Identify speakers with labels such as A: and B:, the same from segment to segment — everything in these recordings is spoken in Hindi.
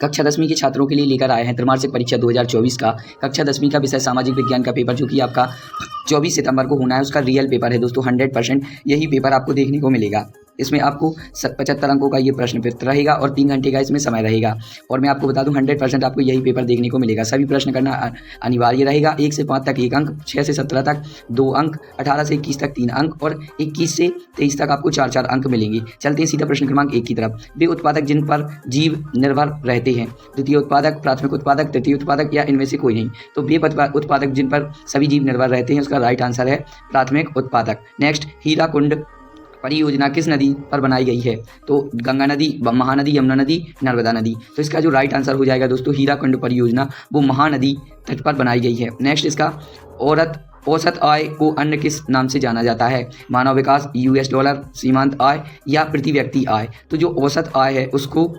A: कक्षा 10वीं के छात्रों के लिए लेकर आए हैं त्रैमासिक परीक्षा 2024 का कक्षा 10वीं का विषय सामाजिक विज्ञान का पेपर, जो कि आपका 24 सितंबर को होना है। उसका रियल पेपर है दोस्तों, 100% यही पेपर आपको देखने को मिलेगा। इसमें आपको 75 अंकों का ये प्रश्न पत्र रहेगा और 3 घंटे का इसमें समय रहेगा। और मैं आपको बता दूं 100% आपको यही पेपर देखने को मिलेगा। सभी प्रश्न करना अनिवार्य रहेगा। 1 से 5 तक 1 अंक, 6 से 17 तक 2 अंक, 18 से 21 तक 3 अंक और 21 से 23 तक आपको 4-4 अंक मिलेंगे। चलते हैं सीधा प्रश्न क्रमांक 1 की तरफ। वे उत्पादक जिन पर जीव निर्भर रहते हैं। द्वितीय उत्पादक, प्राथमिक उत्पादक, तृतीय उत्पादक या इनमें से कोई नहीं। तो वे उत्पादक जिन पर सभी जीव निर्भर रहते हैं, उसका राइट आंसर है प्राथमिक उत्पादक। नेक्स्ट, हीराकुंड परियोजना किस नदी पर बनाई गई है? तो गंगा नदी, महानदी, यमुना नदी, नर्मदा नदी। तो इसका जो राइट आंसर हो जाएगा दोस्तों, हीराकुंड परियोजना वो महानदी तट पर बनाई गई है। नेक्स्ट, इसका औसत आय को अन्य किस नाम से जाना जाता है? मानव विकास, US डॉलर, सीमांत आय या प्रति व्यक्ति आय। तो जो औसत आय है उसको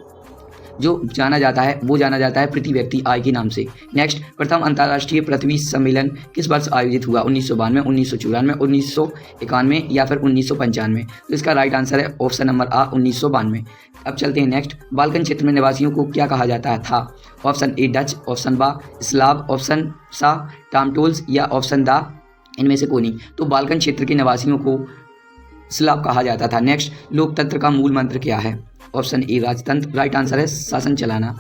A: जो जाना जाता है वो जाना जाता है प्रति व्यक्ति आय के नाम से। नेक्स्ट, प्रथम अंतर्राष्ट्रीय पृथ्वी सम्मेलन किस वर्ष आयोजित हुआ? 1992, 1994, 1991 या फिर 1995। तो इसका राइट आंसर है ऑप्शन नंबर A 1992। अब चलते हैं नेक्स्ट, बाल्कन क्षेत्र में निवासियों को क्या कहा जाता था? Option A Dutch, option B Slav, option सा टामटोल्स या ऑप्शन द इनमें से कोई नहीं। तो बाल्कन क्षेत्र के निवासियों को स्लाव कहा जाता था। नेक्स्ट, लोकतंत्र का मूल मंत्र क्या है? ऑप्शन ए राजतंत्र। राइट आंसर है शासन चलाना।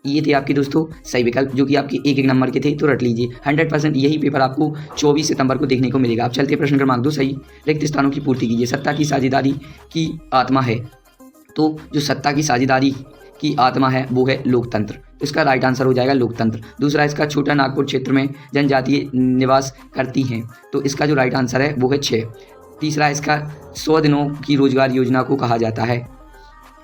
A: ये थे आपके दोस्तों सही विकल्प, जो कि आपके एक नंबर के थे, तो रट लीजिए। 100% यही पेपर आपको 24 सितंबर को देखने को मिलेगा। अब चलते हैं प्रश्न क्रमांक 2। सही रिक्त स्थानों की पूर्ति कीजिए। सत्ता की साझेदारी की आत्मा है। तो जो सत्ता की साझेदारी की आत्मा है वो है लोकतंत्र। तो इसका राइट आंसर हो जाएगा लोकतंत्र। दूसरा, इसका छोटा नागपुर क्षेत्र में जनजातीय निवास करती हैं। तो इसका जो राइट आंसर है वो है 6। तीसरा, इसका 100 दिनों की रोजगार योजना को कहा जाता है।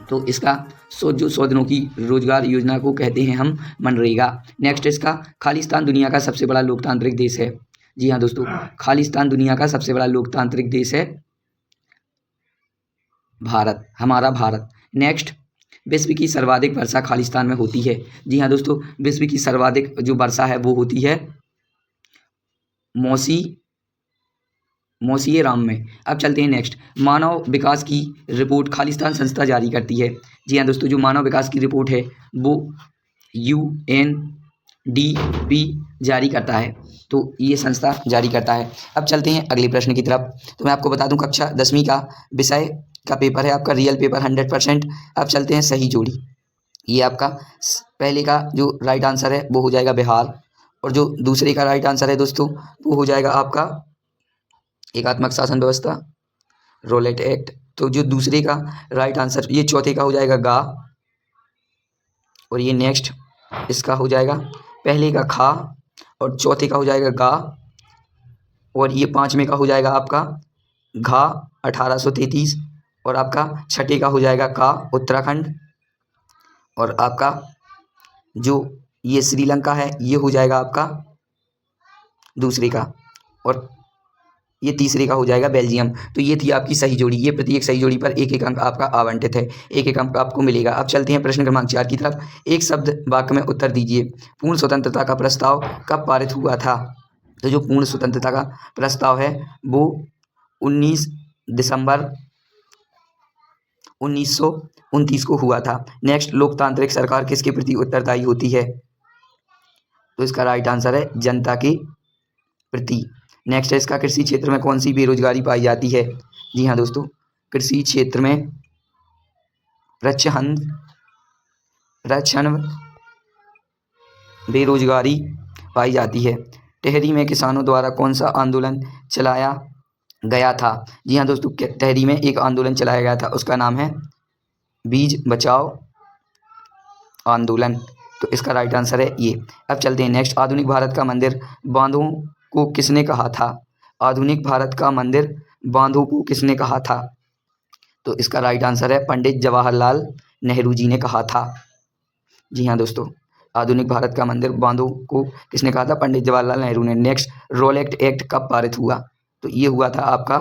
A: तो इसका 100 दिनों की रोजगार योजना को कहते हैं हम मनरेगा। नेक्स्ट, इसका खालिस्तान दुनिया का सबसे बड़ा लोकतांत्रिक देश है। जी हाँ दोस्तों, खालिस्तान दुनिया का सबसे बड़ा लोकतांत्रिक देश है भारत, हमारा भारत। नेक्स्ट, विश्व की सर्वाधिक वर्षा खालिस्तान में होती है। जी हाँ दोस्तों, विश्व की सर्वाधिक जो वर्षा है वो होती है मौसी राम में। अब चलते हैं नेक्स्ट, मानव विकास की रिपोर्ट खालिस्तान संस्था जारी करती है। जी हाँ दोस्तों, जो मानव विकास की रिपोर्ट है वो UNDP जारी करता है। तो ये संस्था जारी करता है। अब चलते हैं अगले प्रश्न की तरफ। तो मैं आपको बता दूं कक्षा 10वीं का विषय का पेपर है आपका रियल पेपर 100%। अब चलते हैं सही जोड़ी। ये आपका पहले का जो राइट आंसर है वो हो जाएगा बिहार, और जो दूसरे का राइट आंसर है दोस्तों वो हो जाएगा आपका एकात्मक शासन व्यवस्था, रोलेट एक्ट। तो जो दूसरे का राइट आंसर, ये चौथे का हो जाएगा गा, और ये नेक्स्ट इसका हो जाएगा पहले का खा, और चौथे का हो जाएगा गा, और ये पांचवें का हो जाएगा आपका घा 1833, और आपका छठे का हो जाएगा का उत्तराखंड, और आपका जो ये श्रीलंका है ये हो जाएगा आपका दूसरे का, और ये तीसरे का हो जाएगा बेल्जियम। तो ये थी आपकी सही जोड़ी। ये प्रत्येक सही जोड़ी पर 1-1 अंक आपका आवंटित है, 1-1 अंक आपको मिलेगा। अब चलते हैं प्रश्न क्रमांक 4 की तरफ। एक शब्द वाक्य में उत्तर दीजिए। पूर्ण स्वतंत्रता का प्रस्ताव कब पारित हुआ था? तो जो पूर्ण स्वतंत्रता का प्रस्ताव है वो 19 दिसंबर 1929 को हुआ था। नेक्स्ट, लोकतांत्रिक सरकार किसके प्रति उत्तरदायी होती है? तो इसका राइट आंसर है जनता के प्रति। नेक्स्ट है इसका, कृषि क्षेत्र में कौन सी बेरोजगारी पाई जाती है? जी हाँ दोस्तों, कृषि क्षेत्र में प्रच्छन्न बेरोजगारी पाई जाती है। टिहरी में किसानों द्वारा कौन सा आंदोलन चलाया गया था? जी हाँ दोस्तों, टिहरी में एक आंदोलन चलाया गया था, उसका नाम है बीज बचाओ आंदोलन। तो इसका राइट आंसर है ये। अब चलते हैं नेक्स्ट, आधुनिक भारत का मंदिर बांधों को किसने कहा था? आधुनिक भारत का मंदिर बांधों को किसने कहा था? तो इसका राइट आंसर है पंडित जवाहरलाल नेहरू जी ने कहा था। जी हाँ दोस्तों, आधुनिक भारत का मंदिर बांधों को किसने कहा था? पंडित जवाहरलाल नेहरू ने। नेक्स्ट, रोलेट एक्ट कब पारित हुआ? तो ये हुआ था आपका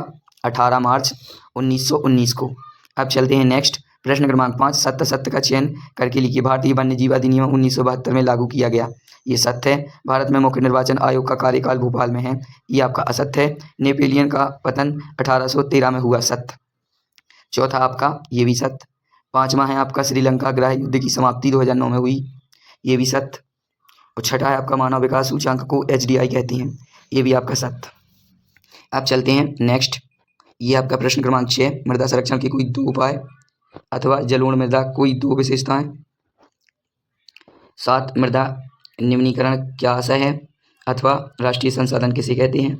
A: 18 मार्च 1919 को। अब चलते हैं नेक्स्ट, प्रश्न क्रमांक 5। सत्य का चयन करके लिखिए। भारतीय वन्य जीव अधिनियम 1972 में लागू किया गया। ये सत्य है। भारत में मुख्य निर्वाचन आयोग का कार्यकाल भोपाल में है। ये आपका असत्य है। नेपोलियन का पतन 1813 में हुआ। सत्य। चौथा आपका ये भी सत्य। पांचवा है आपका श्रीलंका गृह युद्ध की समाप्ति 2009 में हुई। ये भी सत्य। और छठा है आपका मानव विकास सूचांक को HDI कहते हैं, ये भी आपका सत्य। अब चलते हैं नेक्स्ट। ये आपका प्रश्न क्रमांक 6, मृदा संरक्षण के कोई 2 उपाय अथवा जलोढ़ मृदा कोई 2 विशेषताएं। 7, मृदा निम्नीकरण क्या आशय है अथवा राष्ट्रीय संसाधन किसे कहते हैं।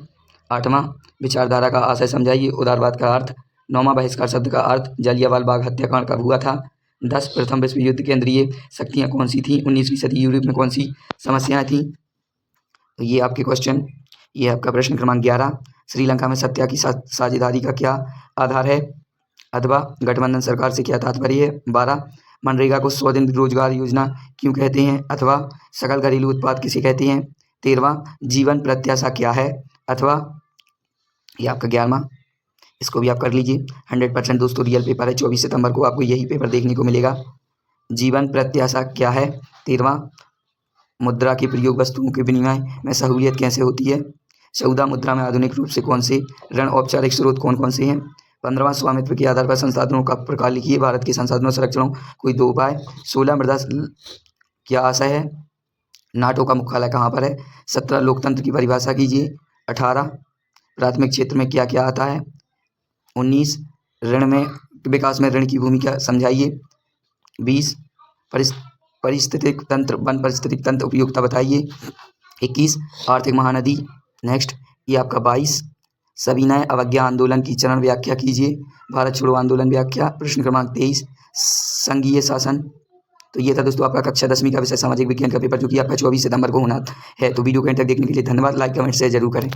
A: 8वां, विचारधारा का आशय समझाइए, उदारवाद का अर्थ। 9वां, बहिष्कार शब्द का अर्थ, जलियांवाला बाग हत्याकांड कब हुआ था। 10, प्रथम विश्व युद्ध केंद्रीय शक्तियाँ कौन सी थीं। 19वीं सदी यूरोप में कौन सी समस्याएं थीं। तो ये आपके क्वेश्चन। ये आपका प्रश्न क्रमांक 11, श्रीलंका में सत्या की साझेदारी का क्या आधार है अथवा गठबंधन सरकार से क्या तात्पर्य है। 12, मनरेगा को 100 दिन रोजगार योजना क्यों कहते हैं अथवा सकल घरेलू उत्पाद किसे कहते हैं। 13वां, जीवन प्रत्याशा क्या है अथवा ये आपका 11वां, इसको भी आप कर लीजिए। 100% दोस्तों रियल पेपर है, 24 सितंबर को आपको यही पेपर देखने को मिलेगा। जीवन प्रत्याशा क्या है। 13वां, मुद्रा के प्रयोग वस्तुओं के विनिमय में सहूलियत कैसे होती है। 14, मुद्रा में आधुनिक रूप से कौन से ऋण औपचारिक स्रोत कौन कौन से हैं। 15वां, स्वामित्व के आधार पर संसाधनों का प्रकार लिखिए, भारत के संसाधनों संरक्षणों कोई 2 उपाय। 16, मृदा क्या आशय है, नाटो का मुख्यालय कहाँ पर है। 17, लोकतंत्र की परिभाषा कीजिए। 18, प्राथमिक क्षेत्र में क्या क्या आता है। 19, ऋण में विकास में ऋण की भूमिका समझाइए। 20, पारिस्थितिक तंत्र वन पारिस्थितिक तंत्र उपयोगिता बताइए। 21, आर्थिक महानदी। नेक्स्ट ये आपका 22, सविनय अवज्ञा आंदोलन की चरण व्याख्या कीजिए, भारत छोड़ो आंदोलन व्याख्या। प्रश्न क्रमांक 23, संघीय शासन। तो ये था दोस्तों आपका कक्षा 10वीं का विषय सामाजिक विज्ञान का पेपर, जो कि आपका 24 सितंबर को होना है। तो वीडियो को एंड तक देखने के लिए धन्यवाद। लाइक कमेंट शेयर जरूर करें।